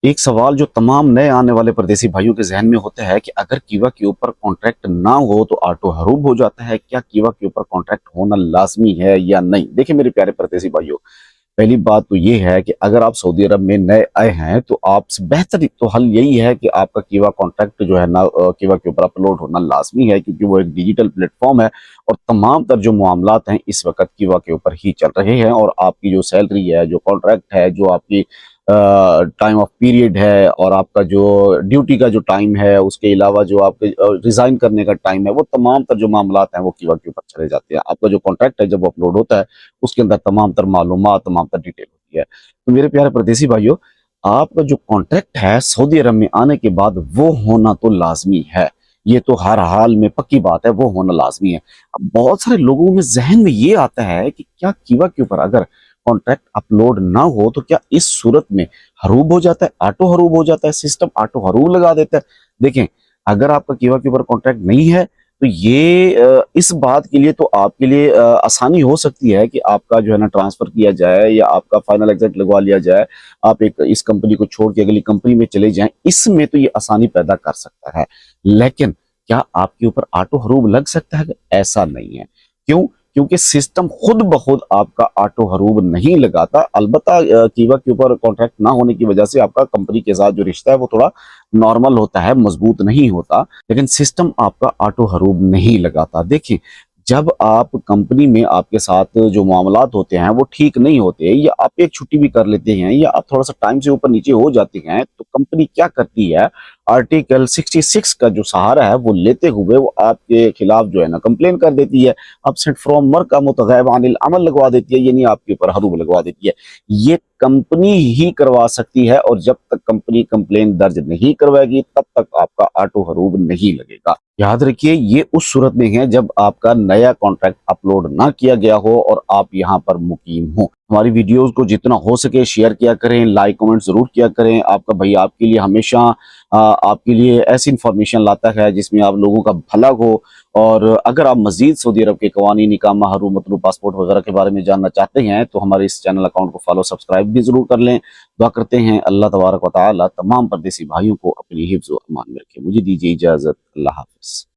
एक सवाल जो तमाम नए आने वाले परदेसी भाइयों के ज़हन में होता है कि अगर कीवा के ऊपर कॉन्ट्रैक्ट ना हो तो ऑटो हरूब हो जाता है। क्या कीवा के ऊपर कॉन्ट्रैक्ट होना लाज़मी है या नहीं? देखिए मेरे प्यारे परदेसी भाइयों, पहली बात तो ये है कि अगर आप सऊदी अरब में नए आए हैं तो आपसे बेहतर तो हल यही है कि आपका कीवा कॉन्ट्रैक्ट जो है ना कीवा के ऊपर अपलोड होना लाज़मी है, क्योंकि वो एक डिजिटल प्लेटफ़ॉर्म है और तमाम तर जो मामलात हैं इस वक़्त कीवा के ऊपर ही चल रहे हैं। और आपकी जो सैलरी है, जो कॉन्ट्रैक्ट है, जो आपकी टाइम ऑफ पीरियड है और आपका जो ड्यूटी का जो टाइम है, उसके अलावा जो आपके रिज़ाइन करने का टाइम है, वो तमाम तर जो मामलात हैं वो कीवा के ऊपर चले जाते हैं। आपका जो कॉन्ट्रैक्ट है जब वो अपलोड होता है, उसके अंदर तमाम तर मालूमात, तमाम तर डिटेल होती है। तो मेरे प्यारे परदेसी भाइयों, आपका जो कॉन्ट्रैक्ट है सऊदी अरब में आने के बाद वो होना तो लाज़मी है। ये तो हर हाल में पक्की बात है, वो होना लाज़मी है। अब बहुत सारे लोगों में ज़हन में ये आता है कि क्या कीवा के ऊपर अगर कॉन्ट्रैक्ट अपलोड ना हो तो क्या इस सूरत में हरूब हो जाता है, ऑटो हरूब हो जाता है, सिस्टम ऑटो हरूब लगा देता है? देखें, अगर आपका कीवा के ऊपर कॉन्ट्रैक्ट नहीं है तो ये इस बात के लिए तो आपके लिए आसानी हो सकती है कि आपका जो है ना ट्रांसफ़र किया जाए या आपका फाइनल एग्ज़िट लगवा लिया जाए। आप एक इस कंपनी को छोड़ के अगली कंपनी में चले जाएँ, इसमें तो ये आसानी पैदा कर सकता है। लेकिन क्या आपके ऊपर ऑटो हरूब लग सकता है? ऐसा नहीं है। क्यों? क्योंकि सिस्टम खुद ब खुद आपका ऑटो हरूब नहीं लगाता। अलबत्ता कीवा के ऊपर कॉन्ट्रैक्ट ना होने की वजह से आपका कंपनी के साथ जो रिश्ता है वो थोड़ा नॉर्मल होता है, मजबूत नहीं होता, लेकिन सिस्टम आपका ऑटो हरूब नहीं लगाता। देखिए, जब आप कंपनी में आपके साथ जो मामलात होते हैं वो ठीक नहीं होते या आप एक छुट्टी भी कर लेते हैं या आप थोड़ा-सा टाइम से ऊपर-नीचे हो जाते हैं, तो कंपनी क्या करती है, आर्टिकल 66 का जो सहारा है वो लेते हुए वो आपके खिलाफ जो है ना कंप्लेन कर देती है। एब्सेंट फ्रॉम वर्क का मुतगैब अनिल अमल लगवा देती है, यानी आपके ऊपर हरूब लगवा देती है। ये कंपनी ही करवा सकती है और जब तक कंपनी कंप्लेन दर्ज नहीं करवाएगी तब तक आपका ऑटो हरूब नहीं लगेगा। याद रखिए, ये उस सूरत में है जब आपका नया कॉन्ट्रैक्ट अपलोड ना किया गया हो और आप यहाँ पर मुकीम हो। हमारी वीडियोस को जितना हो सके शेयर किया करें, लाइक कमेंट ज़रूर किया करें। आपका भाई आपके लिए हमेशा आपके लिए ऐसी इन्फॉर्मेशन लाता है जिसमें आप लोगों का भला हो। और अगर आप मज़ीद सऊदी अरब के कवानीन, इकामा, हरूम, मतलूब, पासपोर्ट वगैरह के बारे में जानना चाहते हैं तो हमारे इस चैनल अकाउंट को फॉलो सब्सक्राइब भी ज़रूर कर लें। दुआ करते हैं अल्लाह तबारक व तआला तमाम परदेसी भाइयों को अपनी हिफ्ज़ व अमान में रखे। मुझे दीजिए इजाज़त। अल्लाह हाफ़िज़।